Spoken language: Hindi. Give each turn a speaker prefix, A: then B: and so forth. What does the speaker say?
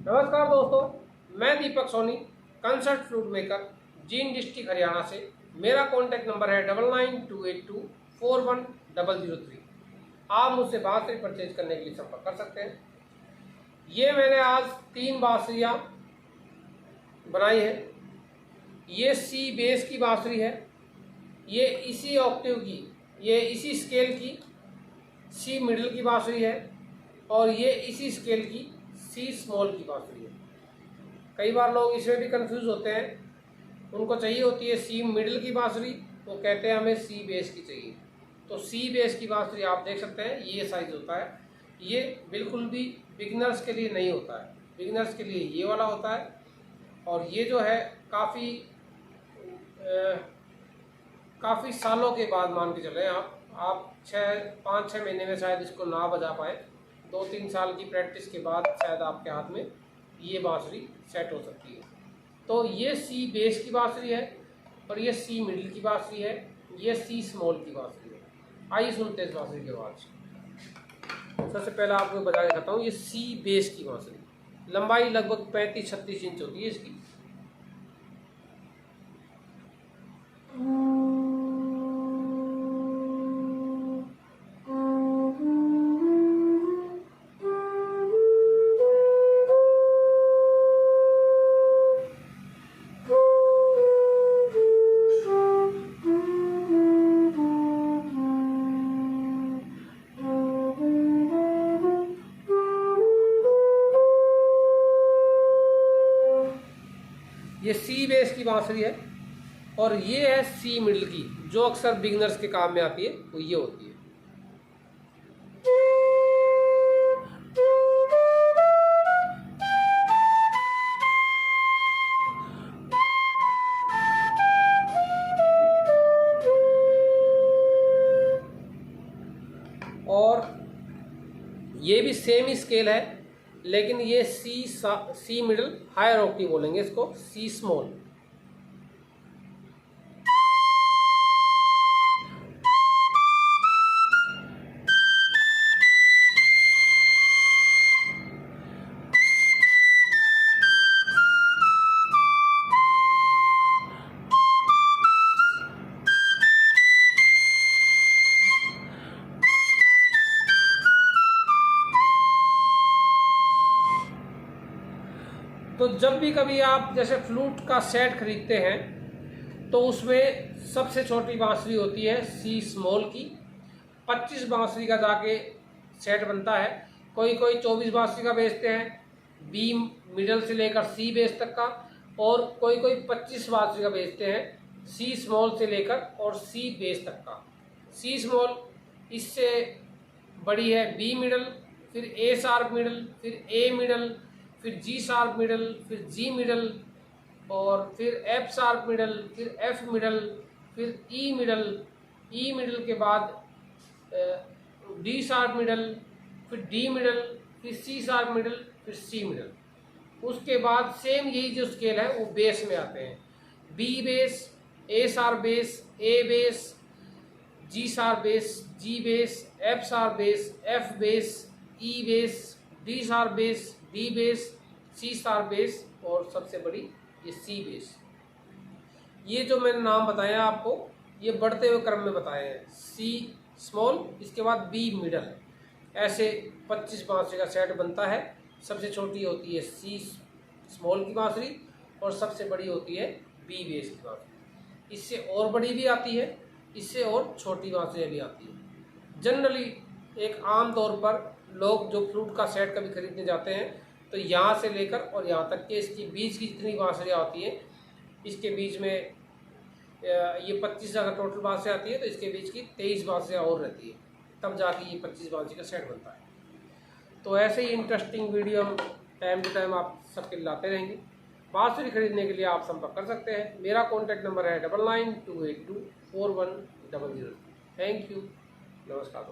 A: नमस्कार दोस्तों, मैं Deepak Soni, concert flute maker, Jind district Haryana से। मेरा कॉन्टैक्ट नंबर है 9928241003। आप मुझसे बांसुरी परचेज करने के लिए संपर्क कर सकते हैं। ये मैंने आज 3 बांसुरियाँ बनाई है। ये सी बेस की बांसुरी है, ये इसी ऑक्टेव की, ये इसी स्केल की सी मिडिल की बांसुरी है, और ये इसी स्केल की सी स्मॉल की बांसुरी है। कई बार लोग इसमें भी कंफ्यूज होते हैं, उनको चाहिए होती है सी मिडिल की बांसुरी, वो कहते हैं हमें सी बेस की चाहिए। तो सी बेस की बांसुरी आप देख सकते हैं, ये साइज होता है। ये बिल्कुल भी बिगिनर्स के लिए नहीं होता है, बिगिनर्स के लिए ये वाला होता है। और ये जो है काफ़ी सालों के बाद मान के चले आप 5-6 महीने में शायद इसको ना बजा पाए। 2-3 साल की प्रैक्टिस के बाद शायद आपके हाथ में ये बांसुरी सेट हो सकती है। तो ये सी बेस की बांसुरी है, और ये सी मिडिल की बांसुरी है, ये सी स्मॉल की बांसुरी है। आइए सुनते हैं इस बांसुरी की आवाज़। सबसे पहले आपको बजा के बताता हूँ, ये सी बेस की बांसुरी, लंबाई लगभग 35-36 इंच होती है इसकी। ये सी बेस की बांसुरी है, और ये है सी मिडिल की, जो अक्सर बिगिनर्स के काम में आती है, वो ये होती है। और ये भी सेम ही स्केल है, लेकिन ये सी मिडिल हायर ऑक्टेव बोलेंगे इसको, सी स्मॉल। तो जब भी कभी आप जैसे फ्लूट का सेट खरीदते हैं, तो उसमें सबसे छोटी बांसुरी होती है सी स्मॉल की। 25 बांसुरी का जाके सेट बनता है। कोई 24 बांसुरी का बेचते हैं, बी मिडल से लेकर सी बेस तक का, और कोई 25 बांसुरी का बेचते हैं, सी स्मॉल से लेकर और सी बेस तक का। सी स्मॉल इससे बड़ी है बी मिडल, फिर ए शार्प मिडल, फिर ए मिडल, फिर जी शार्प मिडल, फिर जी मिडल, और फिर एफ शार्प मिडल, फिर एफ मिडल, फिर ई मिडल, ई मिडल के बाद डी शार्प मिडल, फिर डी मिडल, फिर सी शार्प मिडल, फिर सी मिडल। उसके बाद सेम यही जो स्केल है वो बेस में आते हैं, B bass, A sharp bass, A bass, G sharp bass, G bass, F sharp bass, F bass, E bass, D sharp bass, D bass, C sharp bass, और सबसे बड़ी ये सी बेस। ये जो मैंने नाम बताया आपको, ये बढ़ते हुए क्रम में बताए हैं। सी स्मॉल, इसके बाद बी मिडल, ऐसे 25 बांसुरी का सेट बनता है। सबसे छोटी होती है सी स्मॉल की बांसुरी, और सबसे बड़ी होती है बी बेस की बांसुरी। इससे और बड़ी भी आती है, इससे और छोटी बांसुरियाँ भी आती है। जनरली एक आम तौर पर लोग जो फ्लूट का सेट कभी खरीदने जाते हैं, तो यहाँ से लेकर और यहाँ तक के इसकी बीच की जितनी बांसुरियाँ होती हैं, इसके बीच में ये 25 अगर टोटल बांसुरियाँ आती है, तो इसके बीच की 23 बांसुरियाँ और रहती है, तब जाके ये 25 बांसुरी का सेट बनता है। तो ऐसे ही इंटरेस्टिंग वीडियो हम टाइम टू टाइम आप सबके लाते रहेंगे। बांसुरी खरीदने के लिए आप संपर्क कर सकते हैं। मेरा कॉन्टैक्ट नंबर है 9928241003। थैंक यू, नमस्कार।